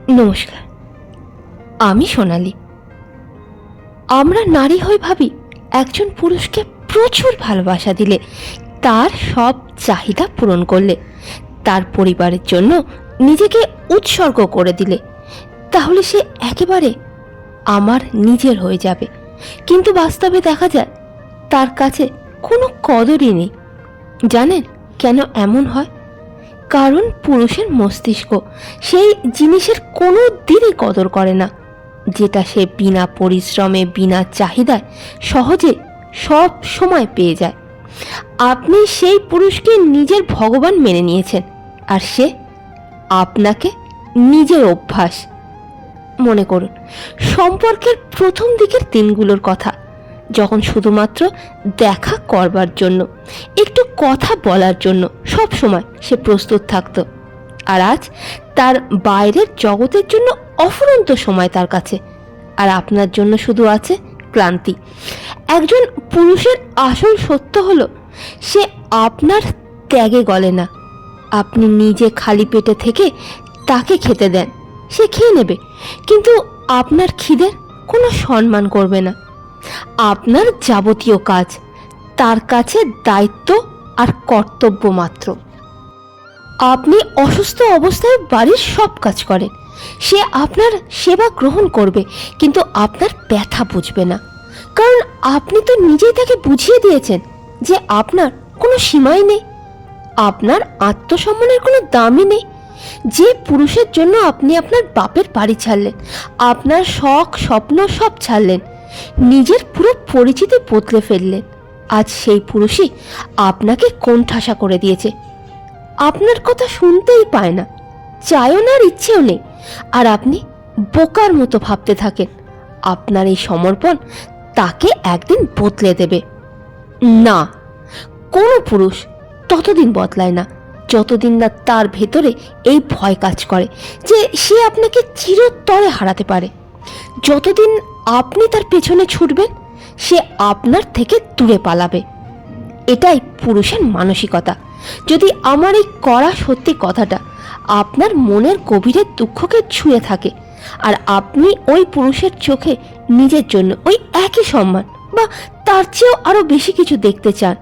নমস্কার, আমি সোনালি। আমরা নারী হয়ে ভাবি একজন পুরুষকে প্রচুর ভালোবাসা দিলে, তার সব চাহিদা পূরণ করলে, তার পরিবারের জন্য নিজেকে উৎসর্গ করে দিলে, তাহলে সে একেবারে আমার নিজের হয়ে যাবে। কিন্তু বাস্তবে দেখা যায় তার কাছে কোনো কদরই নেই। জানেন কেন এমন হয়? কারণ পুরুষের মস্তিষ্ক সেই জিনিসের কোনো দিনই কদর করে না, যেটা সে বিনা পরিশ্রমে, বিনা চাহিদায় সহজে সব সময় পেয়ে যায়। আপনি সেই পুরুষকে নিজের ভগবান মেনে নিয়েছেন, আর সে আপনাকে নিজের অভ্যাস। মনে করুন সম্পর্কের প্রথম দিকের দিনগুলোর কথা, যখন শুধুমাত্র দেখা করবার জন্য, একটু কথা বলার জন্য সব সময় সে প্রস্তুত থাকতো। আর আজ তার বাইরের জগতের জন্য অফুরন্ত সময় তার কাছে, আর আপনার জন্য শুধু আছে ক্লান্তি। একজন পুরুষের আসল সত্য হলো, সে আপনার ত্যাগে গলে না। আপনি নিজে খালি পেটে থেকে তাকে খেতে দেন, সে খেয়ে নেবে, কিন্তু আপনার খিদের কোনো সম্মান করবে না। আপনার যাবতীয় কাজ তার কাছে দায়িত্ব আর কর্তব্য মাত্র। আপনি অসুস্থ অবস্থায় বাড়ির সব কাজ করেন, সে আপনার সেবা গ্রহণ করবে, কিন্তু আপনার ব্যথা বুঝবে না। কারণ আপনি তো নিজেই তাকে বুঝিয়ে দিয়েছেন যে আপনার কোনো সীমাই নেই, আপনার আত্মসম্মানের কোনো দামই নেই। যে পুরুষের জন্য আপনি আপনার বাপের বাড়ি ছাড়লেন, আপনার শখ স্বপ্ন সব ছাড়লেন, নিজের পুরো পরিচিতি বদলে ফেললেন, আজ সেই পুরুষই আপনাকে কোণঠাসা করে দিয়েছে। আপনার কথা শুনতেই পায় না, চায়ও না, আর ইচ্ছেও নেই। আর আপনি বোকার মতো ভাবতে থাকেন আপনার এই সমর্পণ তাকে একদিন বদলে দেবে। না, কোনো পুরুষ ততদিন বদলায় না যতদিন না তার ভেতরে এই ভয় কাজ করে যে সে আপনাকে চিরতরে হারাতে পারে। যতদিন আপনি তার পেছনে ছুটবেন, সে আপনার থেকে দূরে পালাবে। এটাই পুরুষের মানসিকতা। যদি আমার এই কড়া সত্যি কথাটা আপনার মনের গভীরের দুঃখকে ছুঁয়ে থাকে, আর আপনি ওই পুরুষের চোখে নিজের জন্য ওই একই সম্মান বা তার চেয়েও আরো বেশি কিছু দেখতে চান,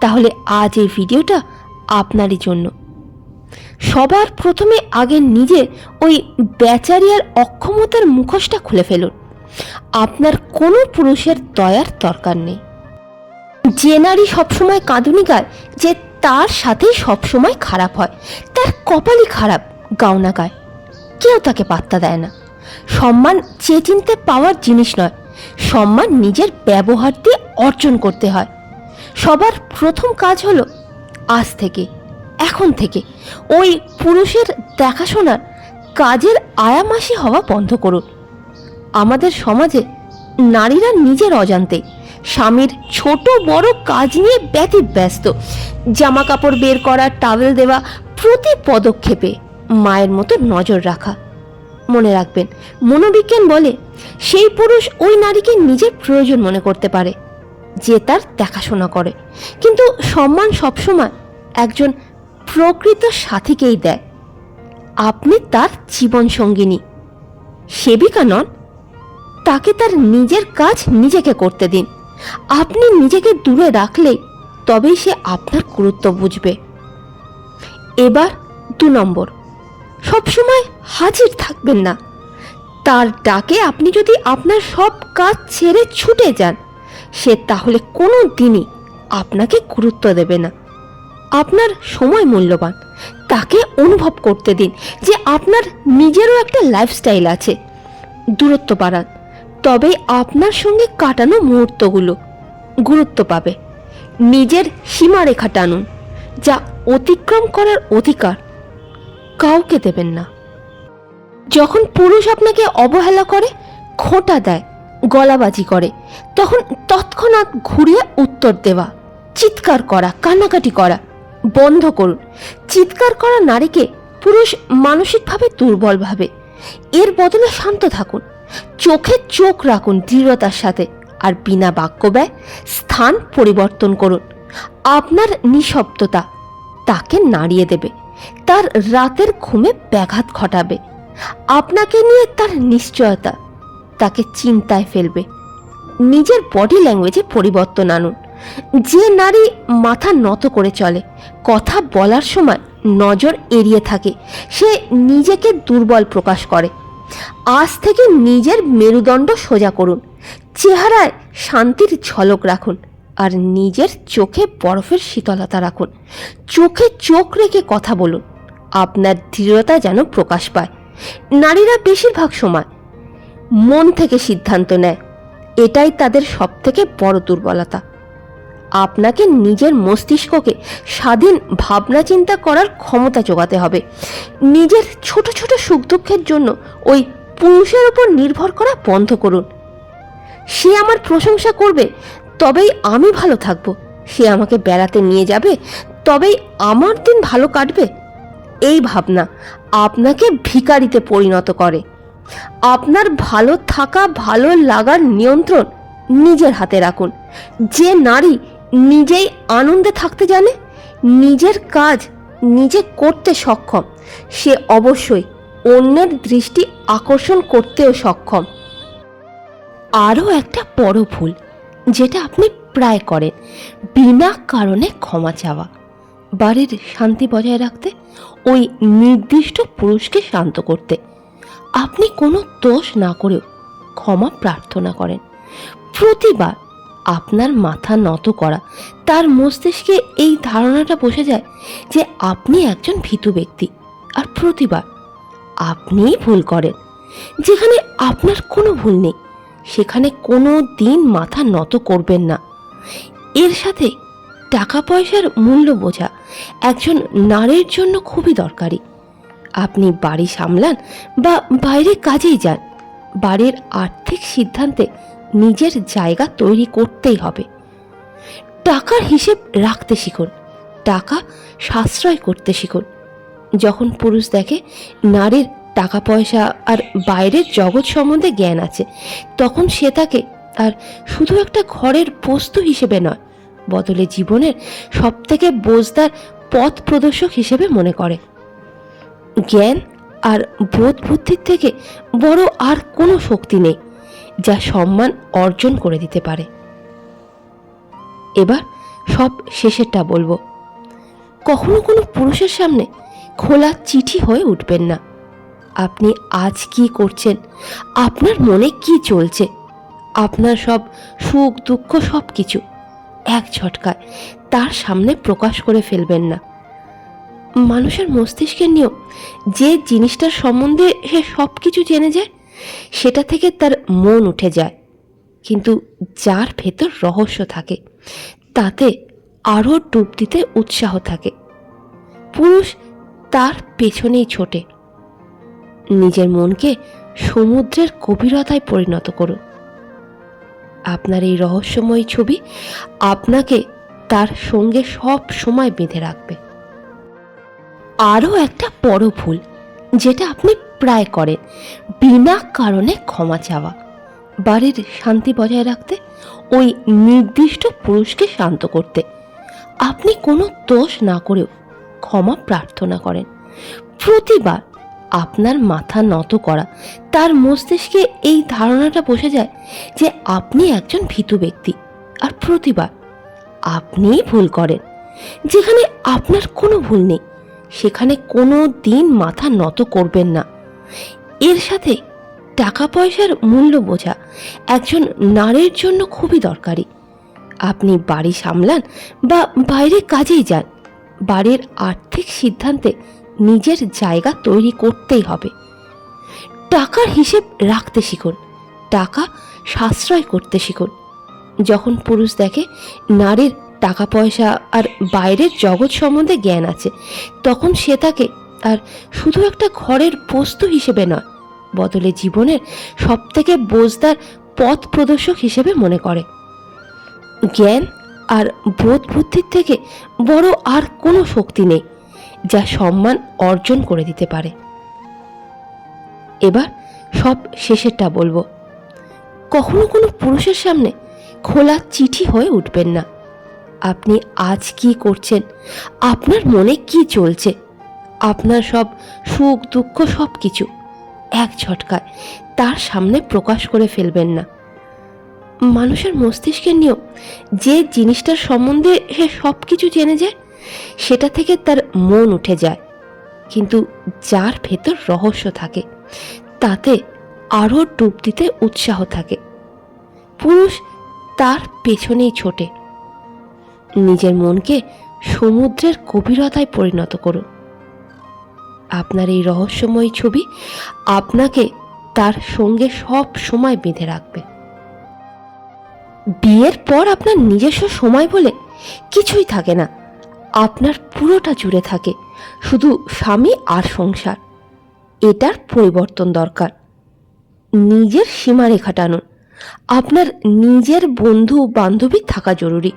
তাহলে আজ এই ভিডিওটা আপনারই জন্য। সবার প্রথমে আগে নিজের ওই বেচারিয়ার অক্ষমতার মুখোশটা খুলে ফেলুন। আপনার কোনো পুরুষের দয়ার দরকার নেই। যে নারী সবসময় কাঁদুনি গায় যে তার সাথেই সবসময় খারাপ হয়, তার কপালই খারাপ, গাওনা গায়, কেউ তাকে পাত্তা দেয় না। সম্মান চেয়ে চিনতে পাওয়ার জিনিস নয়, সম্মান নিজের ব্যবহার দিয়ে অর্জন করতে হয়। সবার প্রথম কাজ হলো আজ থেকে, এখন থেকে ওই পুরুষের দেখাশোনার কাজের আয়ামাসি হওয়া বন্ধ করুন। আমাদের সমাজে নারীরা নিজের অজান্তে স্বামীর ছোট বড় কাজ নিয়ে ব্যতিব্যস্ত। জামা কাপড় বের করা, টাওয়েল দেওয়া, প্রতি পদক্ষেপে মায়ের মতো নজর রাখা। মনে রাখবেন, মনোবিজ্ঞান বলে সেই পুরুষ ওই নারীকে নিজের প্রয়োজন মনে করতে পারে যে তার দেখাশোনা করে, কিন্তু সম্মান সবসময় একজন প্রকৃত সাথীকেই দেয়। আপনি তার জীবন সঙ্গিনী, সেবিকা নন। তাকে তার নিজের কাজ নিজেকে করতে দিন। আপনি নিজেকে দূরে রাখলেই তবেই সে আপনার গুরুত্ব বুঝবে। এবার 2 নম্বর, সবসময় হাজির থাকবেন না। তার ডাকে আপনি যদি আপনার সব কাজ ছেড়ে ছুটে যান, সে তাহলে কোনো দিনই আপনাকে গুরুত্ব দেবে না। আপনার সময় মূল্যবান, তাকে অনুভব করতে দিন যে আপনার নিজেরও একটা লাইফস্টাইল আছে। দূরত্ব বাড়ান, তবেই আপনার সঙ্গে কাটানো মুহূর্তগুলো গুরুত্ব পাবে। নিজের সীমারেখা টানুন, যা অতিক্রম করার অধিকার কাউকে দেবেন না। যখন পুরুষ আপনাকে অবহেলা করে, খোঁটা দেয়, গলাবাজি করে, তখন তৎক্ষণাৎ ঘুরিয়ে উত্তর দেওয়া, চিৎকার করা, কান্নাকাটি করা বন্ধ করুন। চিৎকার করা নারীকে পুরুষ মানসিকভাবে দুর্বল ভাবে। এর বদলে শান্ত থাকুন, চোখে চোখ রাখুন দৃঢ়তার সাথে, আর বিনা বাক্য ব্যয় স্থান পরিবর্তন করুন। আপনার নিঃশব্দতা তাকে নাড়িয়ে দেবে, তার রাতের ঘুমে ব্যাঘাত ঘটাবে। আপনাকে নিয়ে তার নিশ্চয়তা তাকে চিন্তায় ফেলবে। নিজের বডি ল্যাঙ্গুয়েজে পরিবর্তন আনুন। যে নারী মাথা নত করে চলে, কথা বলার সময় নজর এড়িয়ে থাকে, সে নিজেকে দুর্বল প্রকাশ করে। আজ থেকে নিজের মেরুদণ্ড সোজা করুন, চেহারায় শান্তির ঝলক রাখুন, আর নিজের চোখে বরফের শীতলতা রাখুন। চোখে চোখ রেখে কথা বলুন, আপনার দৃঢ়তা যেন প্রকাশ পায়। নারীরা বেশিরভাগ সময় মন থেকে সিদ্ধান্ত নেয়, এটাই তাদের সবথেকে বড় দুর্বলতা। আপনাকে নিজের মস্তিষ্ককে স্বাধীন ভাবনা চিন্তা করার ক্ষমতা জোগাতে হবে। নিজের ছোট ছোট সুখ দুঃখের জন্য ওই পুরুষের উপর নির্ভর করা বন্ধ করুন। সে আমার প্রশংসা করবে, তবেই আমি ভালো থাকবো। সে আমাকে বেড়াতে নিয়ে যাবে, তবেই আমার দিন ভালো কাটবে। এই ভাবনা আপনাকে ভিখারিতে পরিণত করে। আপনার ভালো থাকা, ভালো লাগার নিয়ন্ত্রণ নিজের হাতে রাখুন। যে নারী নিজেই আনন্দে থাকতে জানে, নিজের কাজ নিজে করতে সক্ষম, সে অবশ্যই অন্যের দৃষ্টি আকর্ষণ করতেও সক্ষম। আরও একটা বড় ভুল যেটা আপনি প্রায় করেন, বিনা কারণে ক্ষমা চাওয়া। বাড়ির শান্তি বজায় রাখতে, ওই নির্দিষ্ট পুরুষকে শান্ত করতে আপনি কোনো দোষ না করেও ক্ষমা প্রার্থনা করেন। প্রতিবার আপনার মাথা নত করা, তার মস্তিষ্কে এই ধারণাটা বসে যায় যে আপনি একজন ভীতু ব্যক্তি। আর প্রতিবার আপনিই ভুল করেন। যেখানে আপনার কোনো ভুল নেই, সেখানে কোনো দিন মাথা নত করবেন না। এর সাথে টাকা পয়সার মূল্য বোঝা একজন নারীর জন্য খুবই দরকারি। আপনি বাড়ি সামলান বা বাইরে কাজেই যান, বাড়ির আর্থিক সিদ্ধান্তে নিজের জায়গা তৈরি করতেই হবে। টাকার হিসেব রাখতে শিখুন, টাকা সাশ্রয় করতে শিখুন। যখন পুরুষ দেখে নারীর টাকা পয়সা আর বাইরের জগৎ সম্বন্ধে জ্ঞান আছে, তখন সে তাকে আর শুধু একটা ঘরের বস্তু হিসেবে নয়, বদলে জীবনের সবথেকে বোঝদার পথ প্রদর্শক হিসেবে মনে করে। জ্ঞান আর বোধ বুদ্ধির থেকে বড় আর কোনো শক্তি নেই যা সম্মান অর্জন করে দিতে পারে। এবার সব শেষেরটা বলবো, কখনো কোনো পুরুষের সামনে খোলা চিঠি হয়ে উঠবেন না। আপনি আজ কি করছেন, আপনার মনে কি চলছে, আপনার সব সুখ দুঃখ সব কিছু এক ঝটকায় তার সামনে প্রকাশ করে ফেলবেন না। মানুষের মস্তিষ্কের নিয়ম, যে জিনিসটার সম্বন্ধে সে সব কিছু জেনে যায় সেটা থেকে তার মন উঠে যায়, কিন্তু যার ভেতর রহস্য থাকে তাতে আরও ডুব দিতে উৎসাহ থাকে। পুরুষ তার পেছনেই ছোটে। নিজের মনকে সমুদ্রের গভীরতায় পরিণত করুন। আপনার এই রহস্যময় ছবি আপনাকে তার সঙ্গে সব সময় বেঁধে রাখবে। আরও একটা বড় ভুল যেটা আপনি প্রায় করেন, বিনা কারণে ক্ষমা চাওয়া। বাড়ির শান্তি বজায় রাখতে, ওই নির্দিষ্ট পুরুষকে শান্ত করতে আপনি কোনো দোষ না করেও ক্ষমা প্রার্থনা করেন। প্রতিবার আপনার মাথা নত করা, তার মস্তিষ্কে এই ধারণাটা বসে যায় যে আপনি একজন ভীতু ব্যক্তি। আর প্রতিবার আপনিই ভুল করেন। যেখানে আপনার কোনো ভুল নেই, সেখানে কোনো দিন মাথা নত করবেন না। এর সাথে টাকা পয়সার মূল্য বোঝা একজন নারীর জন্য খুবই দরকারি। আপনি বাড়ি সামলান বা বাইরে কাজেই যান, বাড়ির আর্থিক সিদ্ধান্তে নিজের জায়গা তৈরি করতেই হবে। টাকার হিসেব রাখতে শিখুন, টাকা সাশ্রয় করতে শিখুন। যখন পুরুষ দেখে নারীর টাকা পয়সা আর বাইরের জগৎ সম্বন্ধে জ্ঞান আছে, তখন সে তাকে আর শুধু একটা ঘরের বস্তু হিসেবে নয়, বদলে জীবনের সবথেকে বোঝদার পথ প্রদর্শক হিসেবে মনে করে। জ্ঞান আর বোধ বুদ্ধির থেকে বড় আর কোনো শক্তি নেই যা সম্মান অর্জন করে দিতে পারে। এবার সব শেষেরটা বলবো, কখনো কোনো পুরুষের সামনে খোলা চিঠি হয়ে উঠবেন না। আপনি আজ কি করছেন, আপনার মনে কি চলছে, আপনার সব সুখ দুঃখ সব কিছু এক ঝটকায় তার সামনে প্রকাশ করে ফেলবেন না। মানুষের মস্তিষ্কে নিয়েও যে জিনিসটার সম্বন্ধে সে সব কিছু জেনে যায় সেটা থেকে তার মন উঠে যায়, কিন্তু যার ভেতর রহস্য থাকে তাতে আরও ডুব দিতে উৎসাহ থাকে। পুরুষ তার পেছনেই ছোটে। নিজের মনকে সমুদ্রের গভীরতায় পরিণত করুন। আপনার এই রহস্যময় ছবি আপনাকে তার সঙ্গে সব সময় বেঁধে রাখবে। বিয়ের পর আপনার নিজস্ব সময় বলে কিছুই থাকে না। আপনার পুরোটা জুড়ে থাকে শুধু স্বামী আর সংসার। এটার পরিবর্তন দরকার। নিজের সীমারেখা টানুন। আপনার নিজের বন্ধু বান্ধবী থাকা জরুরি,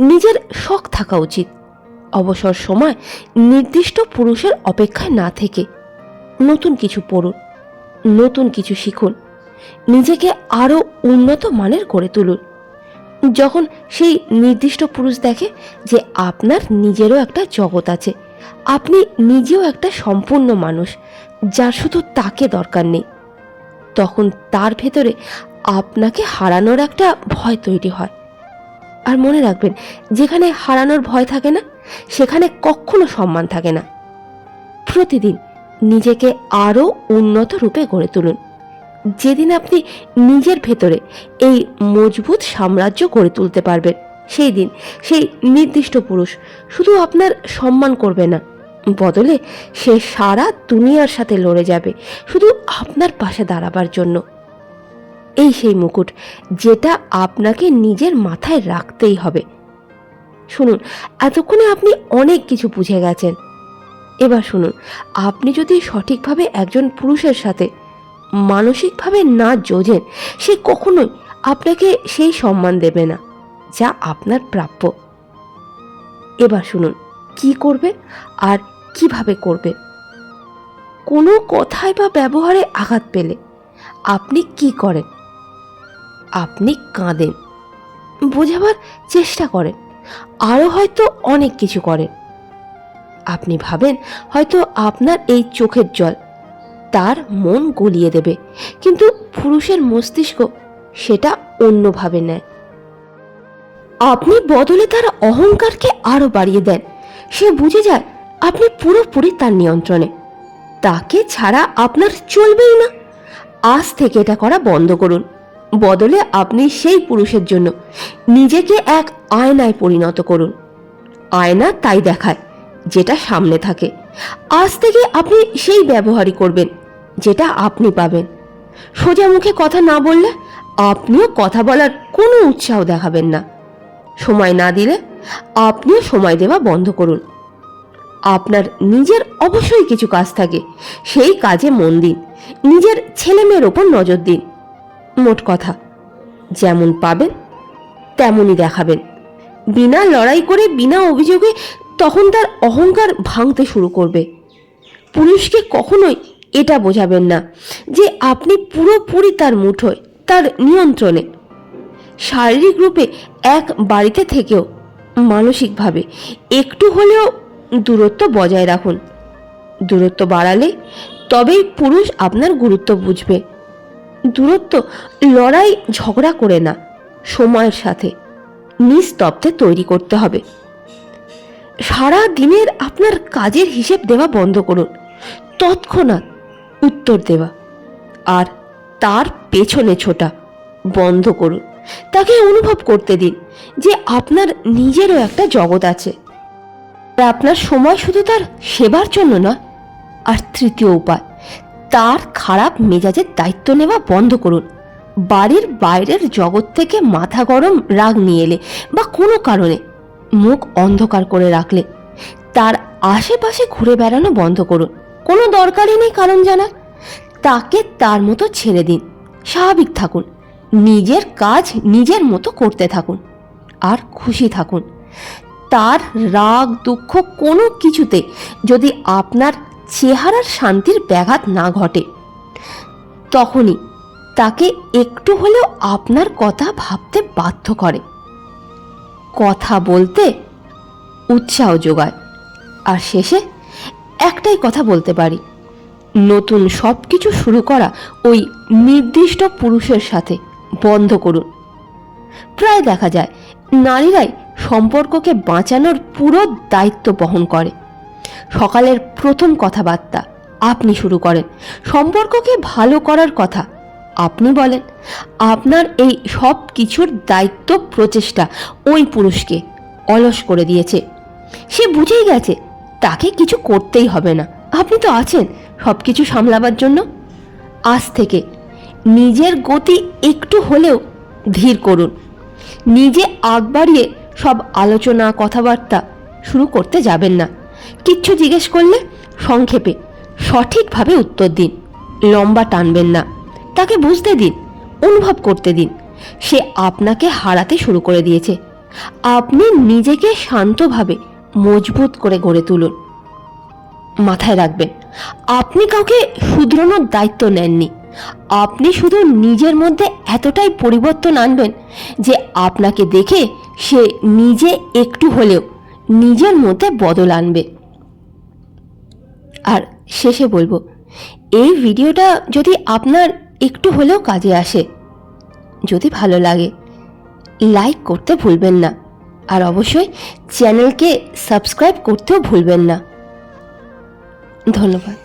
নিজের শখ থাকা উচিত। অবসর সময় নির্দিষ্ট পুরুষের অপেক্ষায় না থেকে নতুন কিছু পড়ুন, নতুন কিছু শিখুন, নিজেকে আরও উন্নত মানের করে তুলুন। যখন সেই নির্দিষ্ট পুরুষ দেখে যে আপনার নিজেরও একটা জগৎ আছে, আপনি নিজেও একটা সম্পূর্ণ মানুষ যার শুধু তাকে দরকার নেই, তখন তার ভেতরে আপনাকে হারানোর একটা ভয় তৈরি হয়। আর মনে রাখবেন, যেখানে হারানোর ভয় থাকে না সেখানে কখনো সম্মান থাকে না। প্রতিদিন নিজেকে আরও উন্নত রূপে গড়ে তুলুন। যেদিন আপনি নিজের ভেতরে এই মজবুত সাম্রাজ্য গড়ে তুলতে পারবেন, সেই দিন সেই নির্দিষ্ট পুরুষ শুধু আপনার সম্মান করবে না, বদলে সে সারা দুনিয়ার সাথে লড়ে যাবে শুধু আপনার পাশে দাঁড়াবার জন্য। এই সেই মুকুট যেটা আপনাকে নিজের মাথায় রাখতেই হবে। শুনুন, এতক্ষণে আপনি অনেক কিছু বুঝে গেছেন। এবার শুনুন, আপনি যদি সঠিকভাবে একজন পুরুষের সাথে মানসিকভাবে না যোজেন, সে কখনোই আপনাকে সেই সম্মান দেবে না যা আপনার প্রাপ্য। এবার শুনুন কি করবে আর কিভাবে করবে। কোনো কথায় বা ব্যবহারে আঘাত পেলে আপনি কি করেন? আপনি কাঁদেন, বোঝাবার চেষ্টা করেন, আরও হয়তো অনেক কিছু করেন। আপনি ভাবেন হয়তো আপনার এই চোখের জল তার মন গলিয়ে দেবে, কিন্তু পুরুষের মস্তিষ্ক সেটা অন্যভাবে নেয়। আপনি বদলে তার অহংকারকে আরো বাড়িয়ে দেন। সে বুঝে যায় আপনি পুরোপুরি তার নিয়ন্ত্রণে, তাকে ছাড়া আপনার চলবেই না। আজ থেকে এটা করা বন্ধ করুন। বদলে আপনি সেই পুরুষের জন্য নিজেকে এক আয়নায় পরিণত করুন। আয়না তাই দেখায় যেটা সামনে থাকে। আজ থেকে আপনি সেই ব্যবহারই করবেন যেটা আপনি পাবেন। সোজা মুখে কথা না বললে আপনিও কথা বলার কোনো উৎসাহ দেখাবেন না। সময় না দিলে আপনিও সময় দেওয়া বন্ধ করুন। আপনার নিজের অবশ্যই কিছু কাজ থাকে, সেই কাজে মন দিন। নিজের ছেলে মেয়ের ওপর নজর দিন। মোট কথা, যেমন পাবেন তেমনই দেখাবেন, বিনা লড়াই করে, বিনা অভিযোগে। তখন তার অহংকার ভাঙতে শুরু করবে। পুরুষকে কখনোই এটা বোঝাবেন না যে আপনি পুরোপুরি তার মুঠোয়, তার নিয়ন্ত্রণে। শারীরিক রূপে এক বাড়িতে থেকেও মানসিকভাবে একটু হলেও দূরত্ব বজায় রাখুন। দূরত্ব বাড়ালে তবেই পুরুষ আপনার গুরুত্ব বুঝবে। দূরত্ব লড়াই ঝগড়া করে না, সময়ের সাথে নিস্তব্ধে তৈরি করতে হবে। সারা দিনের আপনার কাজের হিসেব দেওয়া বন্ধ করুন, তৎক্ষণাৎ উত্তর দেওয়া আর তার পেছনে ছোটা বন্ধ করুন। তাকে অনুভব করতে দিন যে আপনার নিজেরও একটা জগৎ আছে। আপনার সময় শুধু তার সেবার জন্য না। আর তৃতীয় উপায়, তার খারাপ মেজাজের দায়িত্ব নেওয়া বন্ধ করুন। বাড়ির বাইরের জগৎ থেকে মাথা গরম রাগ নিয়ে এলে বা কোনো কারণে মুখ অন্ধকার করে রাখলে তার আশেপাশে ঘুরে বেড়ানো বন্ধ করুন। কোনো দরকারই নেই কারণ জানার। তাকে তার মতো ছেড়ে দিন, স্বাভাবিক থাকুন, নিজের কাজ নিজের মতো করতে থাকুন আর খুশি থাকুন। তার রাগ দুঃখ কোনো কিছুতে যদি আপনার চেহারার শান্তির ব্যাঘাত না ঘটে, তখনই তাকে একটু হলেও আপনার কথা ভাবতে বাধ্য করে। কথা বলতে উৎসাহ যোগায়। আর শেষে একটাই কথা বলতে পারি, নতুন সব কিছু শুরু করা ওই নির্দিষ্ট পুরুষের সাথে বন্ধ করুন। প্রায় দেখা যায় নারীরাই সম্পর্ককে বাঁচানোর পুরো দায়িত্ব বহন করে। সকালের প্রথম কথাবার্তা আপনি শুরু করেন, সম্পর্ককে ভালো করার কথা আপনি বলেন। আপনার এই সব কিছুর দায়িত্ব প্রচেষ্টা ওই পুরুষকে অলস করে দিয়েছে। সে বুঝেই গেছে তাকে কিছু করতেই হবে না, আপনি তো আছেন সব কিছু সামলাবার জন্য। আজ থেকে নিজের গতি একটু হলেও ধীর করুন। নিজে আগ বাড়িয়ে সব আলোচনা কথাবার্তা শুরু করতে যাবেন না। কিচ্ছু জিজ্ঞেস করলে সংক্ষেপে সঠিকভাবে উত্তর দিন, লম্বা টানবেন না। তাকে বুঝতে দিন, অনুভব করতে দিন সে আপনাকে হারাতে শুরু করে দিয়েছে। আপনি নিজেকে শান্তভাবে মজবুত করে গড়ে তুলুন। মাথায় রাখবেন, আপনি কাউকে শুধরানোর দায়িত্ব নেননি। আপনি শুধু নিজের মধ্যে এতটাই পরিবর্তন আনবেন যে আপনাকে দেখে সে নিজে একটু হলেও নিজের মধ্যে বদল আনবে। আর শেষে বলবো, এই ভিডিওটা যদি আপনার একটু হলেও কাজে আসে, যদি ভালো লাগে লাইক করতে ভুলবেন না, আর অবশ্যই চ্যানেলকে সাবস্ক্রাইব করতেও ভুলবেন না। ধন্যবাদ।